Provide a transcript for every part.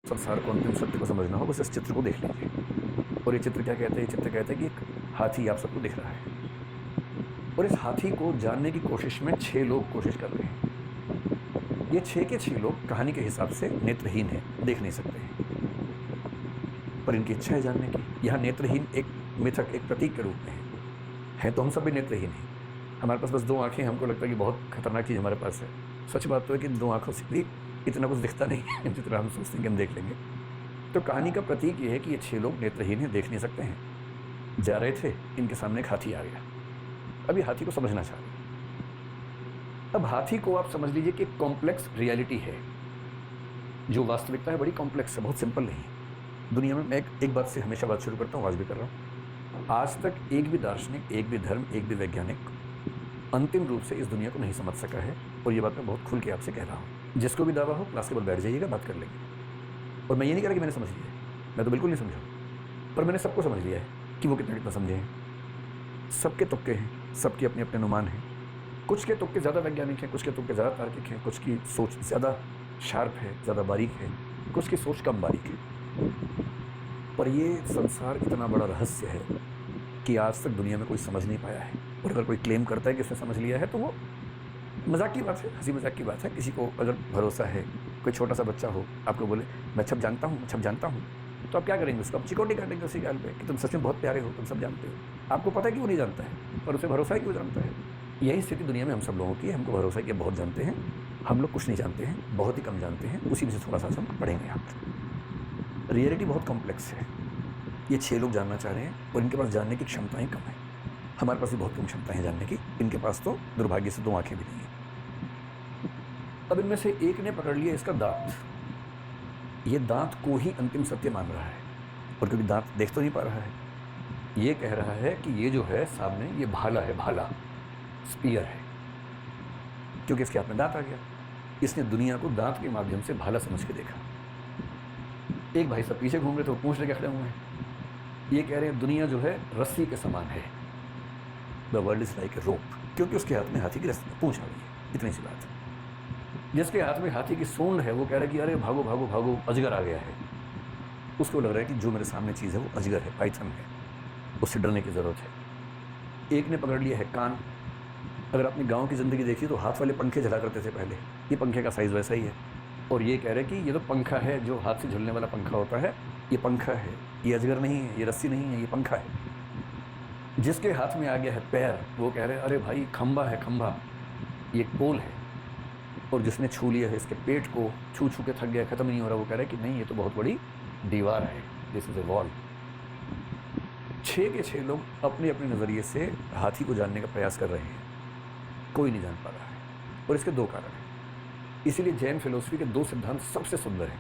संसार को अंतिम सत्य को समझना हो बस इस चित्र को देख लीजिए। और ये चित्र क्या कहते हैं? ये चित्र कहते हैं कि एक हाथी आप सबको दिख रहा है और इस हाथी को जानने की कोशिश में 6 लोग कोशिश कर रहे हैं। ये 6 के 6 लोग कहानी के हिसाब से नेत्रहीन हैं, देख नहीं सकते हैं, पर इनकी इच्छा है जानने की। यहाँ नेत्रहीन एक मिथक, एक प्रतीक के रूप में है तो हम सब भी नेत्रहीन हैं। हमारे पास बस 2 आँखें, हमको लगता है कि बहुत खतरनाक चीज़ हमारे पास है। सच बात तो है कि 2 आँखों से भी इतना कुछ दिखता नहीं है जितना हम सोचते हैं कि हम देख लेंगे। तो कहानी का प्रतीक ये है कि ये 6 लोग नेत्रहीन हैं, देख नहीं सकते हैं। जा रहे थे, इनके सामने एक हाथी आ गया। अब ये हाथी को समझना चाह रहे हैं। अब हाथी को आप समझ लीजिए कि कॉम्प्लेक्स रियलिटी है। जो वास्तविकता है बड़ी कॉम्प्लेक्स है, बहुत सिंपल नहीं है। दुनिया में मैं एक बात से हमेशा बात शुरू करता हूँ, आज भी कर रहा हूँ। आज तक एक भी दार्शनिक, एक भी धर्म, एक भी वैज्ञानिक अंतिम रूप से इस दुनिया को नहीं समझ सका है। और ये बात मैं बहुत खुल के आपसे कह रहा हूँ। जिसको भी दावा हो, क्लास के बाद बैठ जाइएगा, बात कर लेंगे। और मैं ये नहीं कह रहा कि मैंने समझ लिया है, मैं तो बिल्कुल नहीं समझा, पर मैंने सबको समझ लिया है कि वो कितना कितना समझे हैं। सबके तुक्के हैं, सबके अपने अपने अनुमान हैं। कुछ के तुक्के ज़्यादा वैज्ञानिक हैं, कुछ के तुक्के ज़्यादा तार्किक हैं, कुछ की सोच ज़्यादा शार्प है, ज़्यादा बारीक है, कुछ की सोच कम बारीक है। पर ये संसार इतना बड़ा रहस्य है कि आज तक दुनिया में कोई समझ नहीं पाया है। और अगर कोई क्लेम करता है कि उसने समझ लिया है तो वो मजाक की बात है, हंसी मजाक की बात है। किसी को अगर भरोसा है, कोई छोटा सा बच्चा हो, आपको बोले मैं सब जानता हूँ, सब जानता हूँ, तो आप क्या करेंगे? उसको आप चिकोटी काटेंगे उसी गाल पे कि तुम सच में बहुत प्यारे हो, तुम सब जानते हो। आपको पता है कि वो नहीं जानता है, पर उसे भरोसा है कि वो जानता है। यही स्थिति दुनिया में हम सब लोगों की है। हमको भरोसा है कि बहुत जानते हैं, हम लोग कुछ नहीं जानते हैं, बहुत ही कम जानते हैं। उसी में से थोड़ा सा हम पढ़ेंगे। आप रियलिटी बहुत कॉम्प्लेक्स है। ये 6 लोग जानना चाह रहे हैं और इनके पास जानने की क्षमताएं कम है। हमारे पास भी बहुत कम क्षमता है जानने की, इनके पास तो दुर्भाग्य से 2 आंखें भी नहीं है। अब इनमें से एक ने पकड़ लिया इसका दांत। ये दांत को ही अंतिम सत्य मान रहा है, और क्योंकि दांत देख तो नहीं पा रहा है, ये कह रहा है कि ये जो है सामने, ये भाला है, भाला स्पीयर है, क्योंकि इसके हाथ में दांत आ गया। इसने दुनिया को दांत के माध्यम से भाला समझ के देखा। एक भाई साहब पीछे घूम रहे थे, वो पूंछ लेके खड़े हुए हैं। ये कह रहे हैं दुनिया जो है रस्सी के समान है, the world is like a rope, क्योंकि उसके हाथ में हाथी की रस्सी पूंछ आ गई है। इतनी सी बात है। जिसके हाथ में हाथी की सूंड है वो कह रहा है कि अरे भागो भागो भागो, अजगर आ गया है। उसको लग रहा है कि जो मेरे सामने चीज़ है वो अजगर है, पाइथन है, उससे डरने की ज़रूरत है। एक ने पकड़ लिया है कान। अगर आपने गांव की ज़िंदगी देखी तो हाथ वाले पंखे झला करते थे पहले, ये पंखे का साइज़ वैसा ही है। और ये कह रहे हैं कि ये तो पंखा है, जो हाथ से झुलने वाला पंखा होता है, ये पंखा है, ये अजगर नहीं है, ये रस्सी नहीं है, ये पंखा है। जिसके हाथ में आ गया है पैर, वो कह रहे हैं अरे भाई खंबा है, खंबा, ये पोल है। और जिसने छू लिया है इसके पेट को, छू छू के थक गया, खत्म नहीं हो रहा, वो कह रहा है कि नहीं, ये तो बहुत बड़ी दीवार है, दिस इज ए वॉल। 6 के 6 लोग अपने अपने नज़रिए से हाथी को जानने का प्रयास कर रहे हैं, कोई नहीं जान पा रहा है। और इसके 2 कारण हैं। इसीलिए जैन फिलोसफी के 2 सिद्धांत सबसे सुंदर हैं।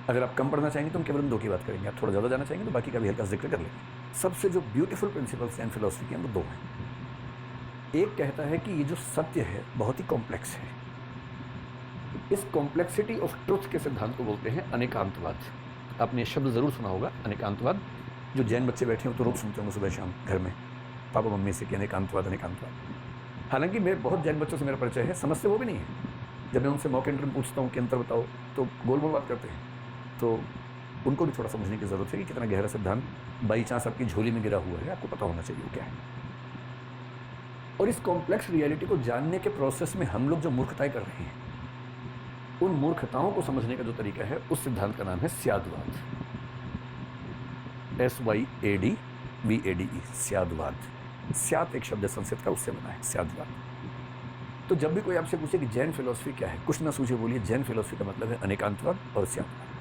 अगर आप कम पढ़ना चाहेंगे तो हम केवल 2 की बात करेंगे, आप थोड़ा ज़्यादा जाना चाहेंगे तो बाकी का भी हल्का जिक्र कर लेंगे। सबसे जो ब्यूटीफुल प्रिंसिपल्स जैन फिलोसफी के हैं वो 2 हैं। एक कहता है कि ये जो सत्य है बहुत ही कॉम्प्लेक्स है। इस कॉम्प्लेक्सिटी ऑफ ट्रुथ के सिद्धांत को बोलते हैं अनेकांतवाद। आपने ये शब्द ज़रूर सुना होगा, अनेकांतवाद। जो जैन बच्चे बैठे हो तो रोज़ सुनते होंगे सुबह शाम घर में पापा मम्मी से कि अनेकांतवाद, अनेकांतवाद। हालांकि मेरे बहुत जैन बच्चों से मेरा परिचय है, समझते वो भी नहीं है। जब मैं उनसे मौके पर पूछता हूँ कि अंतर बताओ तो गोल गोल बात करते हैं। तो उनको भी थोड़ा समझने की ज़रूरत है कि कितना गहरा सिद्धांत बाई चांस आपकी झोली में गिरा हुआ है, आपको पता होना चाहिए वो क्या है। और इस कॉम्प्लेक्स रियलिटी को जानने के प्रोसेस में हम लोग जो मूर्खताएं कर रहे हैं, उन मूर्खताओं को समझने का जो तरीका है, उस सिद्धांत का नाम है स्याद्वाद। SYADVADE, स्याद्वाद। स्यात एक शब्द है संस्कृत का, उससे बना है स्याद्वाद। तो जब भी कोई आपसे पूछे कि जैन फिलोसफी क्या है, कुछ ना सूझे बोलिए जैन फिलोसफी का मतलब है अनेकांतवाद और स्याद्वाद।